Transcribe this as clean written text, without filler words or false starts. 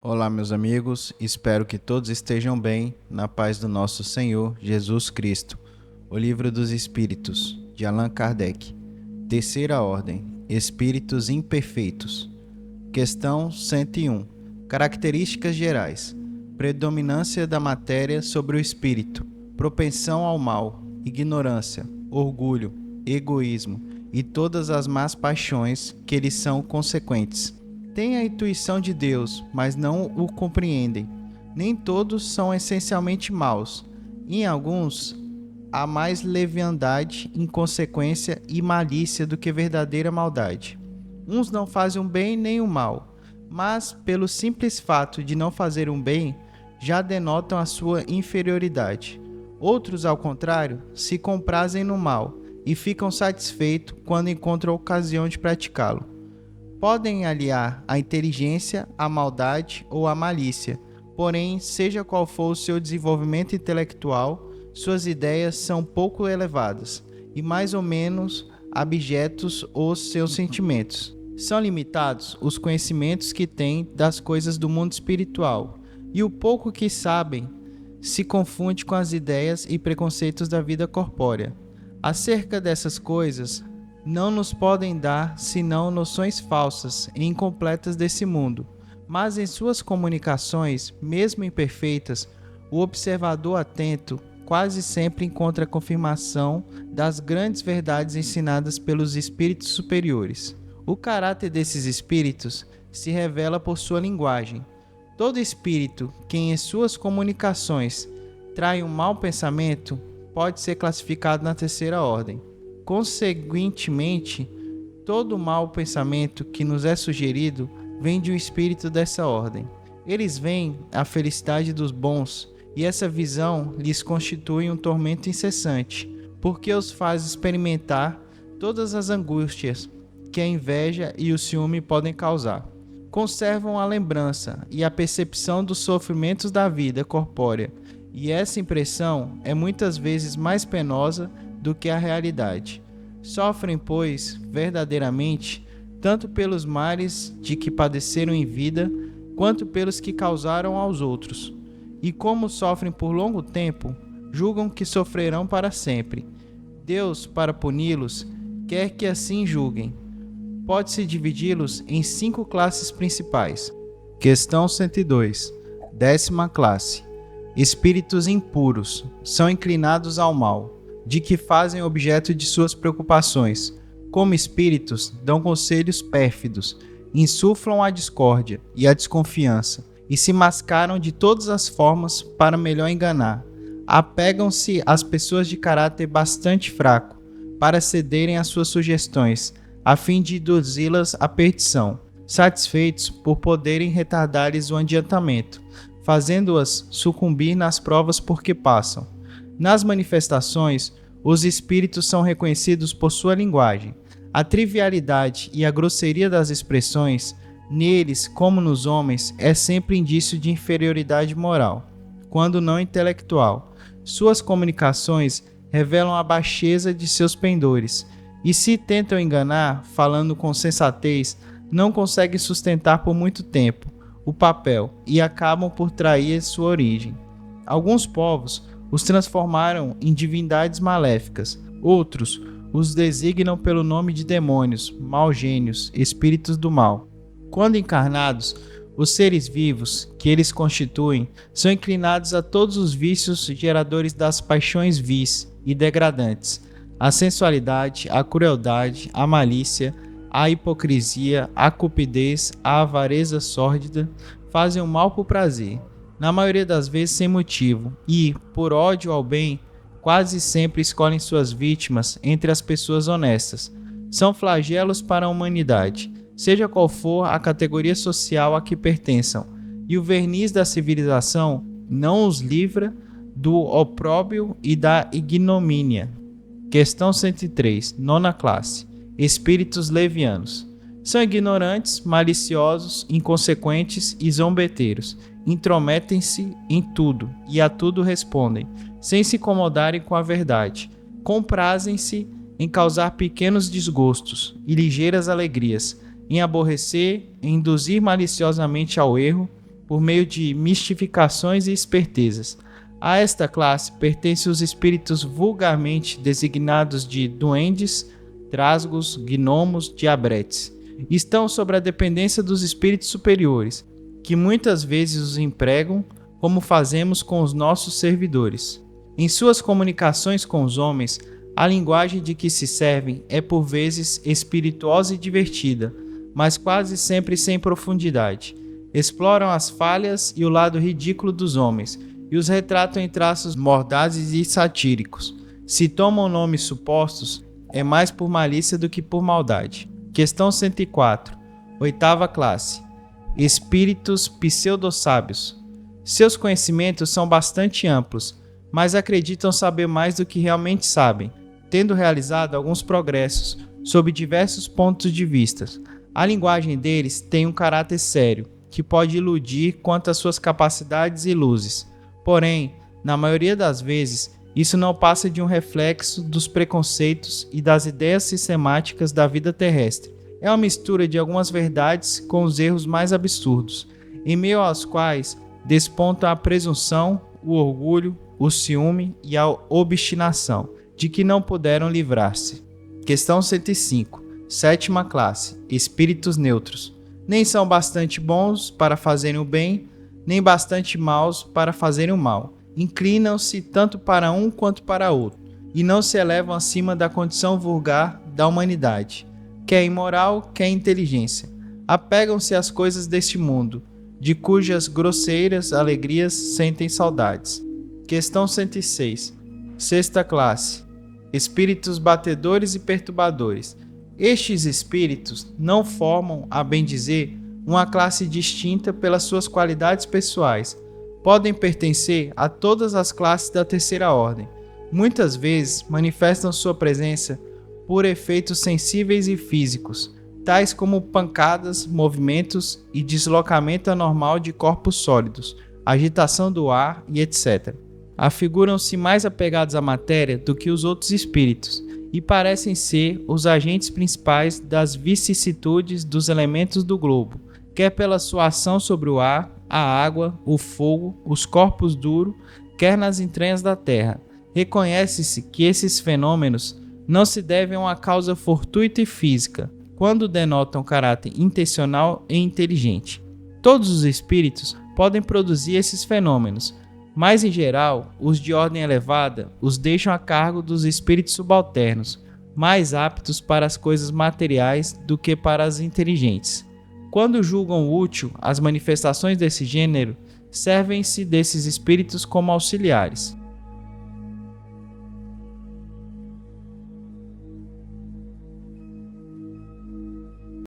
Olá, meus amigos, espero que todos estejam bem, na paz do nosso Senhor Jesus Cristo. O Livro dos Espíritos, de Allan Kardec. Terceira ordem, Espíritos imperfeitos. Questão 101. Características gerais. Predominância da matéria sobre o espírito, propensão ao mal, ignorância, orgulho, egoísmo e todas as más paixões que lhes são consequentes. Têm a intuição de Deus, mas não o compreendem. Nem todos são essencialmente maus. Em alguns, há mais leviandade, inconsequência e malícia do que verdadeira maldade. Uns não fazem o bem nem o mal, mas, pelo simples fato de não fazer um bem, já denotam a sua inferioridade. Outros, ao contrário, se comprazem no mal e ficam satisfeitos quando encontram a ocasião de praticá-lo. Podem aliar a inteligência à maldade ou à malícia, porém, seja qual for o seu desenvolvimento intelectual, suas ideias são pouco elevadas e mais ou menos abjetos os seus sentimentos. São limitados os conhecimentos que têm das coisas do mundo espiritual, e o pouco que sabem se confunde com as ideias e preconceitos da vida corpórea. Acerca dessas coisas, não nos podem dar senão noções falsas e incompletas desse mundo, mas em suas comunicações, mesmo imperfeitas, o observador atento quase sempre encontra a confirmação das grandes verdades ensinadas pelos espíritos superiores. O caráter desses espíritos se revela por sua linguagem. Todo espírito que em suas comunicações trai um mau pensamento pode ser classificado na terceira ordem. Conseguintemente, todo mau pensamento que nos é sugerido vem de um espírito dessa ordem. Eles veem a felicidade dos bons e essa visão lhes constitui um tormento incessante, porque os faz experimentar todas as angústias que a inveja e o ciúme podem causar. Conservam a lembrança e a percepção dos sofrimentos da vida corpórea, e essa impressão é muitas vezes mais penosa do que a realidade. Sofrem, pois, verdadeiramente, tanto pelos males de que padeceram em vida, quanto pelos que causaram aos outros. E como sofrem por longo tempo, julgam que sofrerão para sempre. Deus, para puni-los, quer que assim julguem. Pode-se dividi-los em 5 classes principais. Questão 102. 10ª classe. Espíritos impuros, são inclinados ao mal, de que fazem objeto de suas preocupações. Como espíritos, dão conselhos pérfidos, insuflam a discórdia e a desconfiança, e se mascaram de todas as formas para melhor enganar. Apegam-se às pessoas de caráter bastante fraco, para cederem às suas sugestões, a fim de induzi-las à perdição, satisfeitos por poderem retardar-lhes o adiantamento, fazendo-as sucumbir nas provas por que passam. Nas manifestações, os espíritos são reconhecidos por sua linguagem. A trivialidade e a grosseria das expressões, neles como nos homens, é sempre indício de inferioridade moral, quando não intelectual. Suas comunicações revelam a baixeza de seus pendores, e se tentam enganar, falando com sensatez, não conseguem sustentar por muito tempo o papel e acabam por trair sua origem. Alguns povos os transformaram em divindades maléficas, outros os designam pelo nome de demônios, maus gênios, espíritos do mal. Quando encarnados, os seres vivos que eles constituem são inclinados a todos os vícios geradores das paixões vis e degradantes, a sensualidade, a crueldade, a malícia, a hipocrisia, a cupidez, a avareza sórdida, fazem o mal por prazer, na maioria das vezes sem motivo, e, por ódio ao bem, quase sempre escolhem suas vítimas entre as pessoas honestas. São flagelos para a humanidade, seja qual for a categoria social a que pertençam, e o verniz da civilização não os livra do opróbrio e da ignomínia. Questão 103, 9ª classe. Espíritos levianos. São ignorantes, maliciosos, inconsequentes e zombeteiros. Intrometem-se em tudo e a tudo respondem, sem se incomodarem com a verdade. Comprazem-se em causar pequenos desgostos e ligeiras alegrias, em aborrecer, em induzir maliciosamente ao erro, por meio de mistificações e espertezas. A esta classe pertencem os espíritos vulgarmente designados de duendes, trasgos, gnomos, diabretes. Estão sob a dependência dos espíritos superiores, que muitas vezes os empregam, como fazemos com os nossos servidores. Em suas comunicações com os homens, a linguagem de que se servem é por vezes espirituosa e divertida, mas quase sempre sem profundidade. Exploram as falhas e o lado ridículo dos homens, e os retratam em traços mordazes e satíricos. Se tomam nomes supostos, é mais por malícia do que por maldade. Questão 104. Oitava classe. Espíritos pseudo-sábios. Seus conhecimentos são bastante amplos, mas acreditam saber mais do que realmente sabem, tendo realizado alguns progressos sob diversos pontos de vista. A linguagem deles tem um caráter sério, que pode iludir quanto às suas capacidades e luzes. Porém, na maioria das vezes, isso não passa de um reflexo dos preconceitos e das ideias sistemáticas da vida terrestre. É uma mistura de algumas verdades com os erros mais absurdos, em meio aos quais despontam a presunção, o orgulho, o ciúme e a obstinação, de que não puderam livrar-se. Questão 105. Sétima classe. Espíritos neutros. Nem são bastante bons para fazerem o bem, nem bastante maus para fazerem o mal. Inclinam-se tanto para um quanto para outro, e não se elevam acima da condição vulgar da humanidade, quer imoral, quer inteligência. Apegam-se às coisas deste mundo, de cujas grosseiras alegrias sentem saudades. Questão 106. Sexta classe. Espíritos batedores e perturbadores. Estes espíritos não formam, a bem dizer, uma classe distinta pelas suas qualidades pessoais. Podem pertencer a todas as classes da terceira ordem. Muitas vezes manifestam sua presença por efeitos sensíveis e físicos, tais como pancadas, movimentos e deslocamento anormal de corpos sólidos, agitação do ar e etc. Afiguram-se mais apegados à matéria do que os outros espíritos e parecem ser os agentes principais das vicissitudes dos elementos do globo, quer pela sua ação sobre o ar, a água, o fogo, os corpos duros, quer nas entranhas da terra. Reconhece-se que esses fenômenos não se devem a uma causa fortuita e física, quando denotam caráter intencional e inteligente. Todos os espíritos podem produzir esses fenômenos, mas em geral, os de ordem elevada os deixam a cargo dos espíritos subalternos, mais aptos para as coisas materiais do que para as inteligentes. Quando julgam útil as manifestações desse gênero, servem-se desses espíritos como auxiliares.